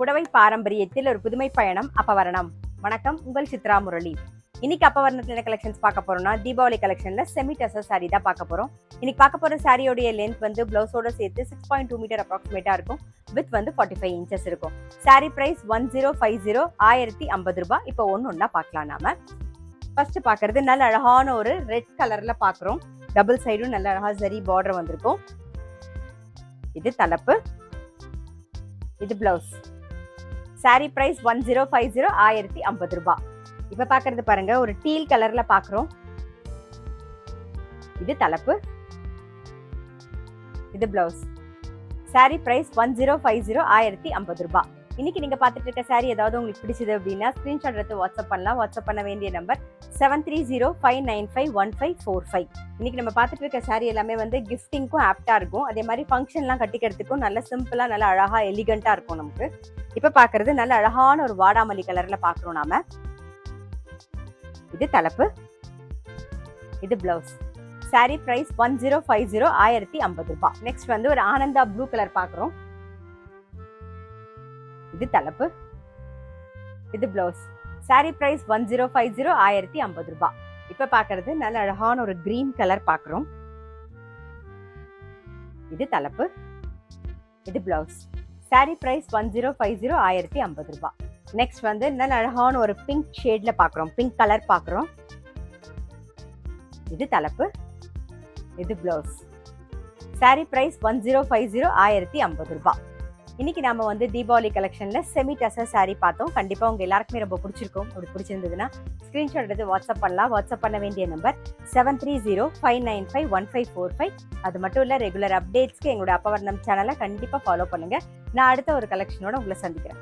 புடவை பாரம்பரியத்தில் ஒரு புதுமை பயணம் அப்பவரணம். வணக்கம், உங்கள் சித்ரா முரளி. இன்னைக்கு அப்பவரணத்துல என்ன கலெக்ஷன்ஸ் பார்க்க போறோம்னா, தீபாவளி கலெக்ஷன்ல செமி டசர் சாரி தான் பார்க்க போறோம். இன்னைக்கு பார்க்க போற சாரியோடைய லென்த் வந்து பிளவுஸோட சேர்த்து 6.2 மீட்டர் அப்ராக்சிமேட்டா இருக்கும். வித் வந்து 45 இன்ச்சஸ் இருக்கும். சாரி பிரைஸ் 1050, 1050 ரூபாய். இப்போ ஒன்னொன்னா பார்க்கலாம். நாம ஃபர்ஸ்ட் பாக்குறது நல்ல அழகான ஒரு ரெட் கலர்ல பாக்குறோம். டபுள் சைடும் நல்ல அழகா சரி பார்டர் வந்திருக்கும். இது தலைப்பு, இது பிளவுஸ். சாரி பிரைஸ் 1050, 1050 ரூபாய். இப்ப பாக்குறது பாருங்க, ஒரு டீல் கலர்ல பாக்குறோம். இது தலைப்பு, இது பிளவுஸ். சாரி பிரைஸ் 1050, 1050 ரூபாய். இன்னைக்கு நீங்க பாத்துட்டு இருக்க சாரி ஏதாவது உங்களுக்கு பிடிச்சது அப்படின்னா ஸ்கிரீன்ஷாட் எடுத்து வாட்ஸ்அப் பண்ணலாம். வாட்ஸ்அப் பண்ண வேண்டிய நம்பர் 7305951545. இன்னைக்கு நம்ம பாத்துட்டு இருக்க சாரி எல்லாமே வந்து கிஃப்டிங்க்கும் ஆப்டா இருக்கும். அதே மாதிரி ஃபங்க்ஷன்லாம் கட்டிக்கிறதுக்கும் நல்ல சிம்பிளா நல்ல அழகா எலிகண்டா இருக்கும். நமக்கு இப்ப பாக்குறது நல்ல அழகான ஒரு வாடாமல்லி கலர்ல பாக்குறோம் நாம. இது தலைப்பு, இது பிளவுஸ். சாரி பிரைஸ் 1050, 1050 ரூபாய். நெக்ஸ்ட் வந்து ஒரு ஆனந்தா ப்ளூ கலர் பாக்குறோம். இது தலைப்பு, இது பிளவுஸ். சாரி பிரைஸ் 1050, 1050 ரூபாய். இப்ப பாக்குறது நல்ல அழகான ஒரு கிரீன் கலர் பாக்குறோம். இது தலைப்பு, இது பிளவுஸ். சாரி பிரைஸ் 1050, 1050 ரூபாய். நெக்ஸ்ட் வந்து நல்ல அழகான ஒரு பிங்க் ஷேட்ல பாக்குறோம். பிங்க் கலர் பாக்குறோம். இது தலைப்பு, இது பிளவுஸ். சாரி பிரைஸ் 1050, 1050 ரூபாய். இன்னைக்கு நாம வந்து தீபாவளி கலெக்ஷன்ல செமி டசர் சாரி பார்த்தோம். கண்டிப்பா உங்க எல்லாருக்குமே ரொம்ப பிடிச்சிருக்கும். அப்படி பிடிச்சிருந்ததுன்னா ஸ்கிரீன்ஷாட் எடுத்து வாட்ஸ்அப் பண்ணலாம். வாட்ஸ்அப் பண்ண வேண்டிய நம்பர் 7305951545. அது மட்டும் இல்ல, ரெகுலர் அப்டேட்ஸ்க்கு எங்களோட அப்பவர்ணம் சேனலை கண்டிப்பா ஃபாலோ பண்ணுங்க. நான் அடுத்த ஒரு கலெக்ஷனோட உங்களை சந்திக்கிறேன்.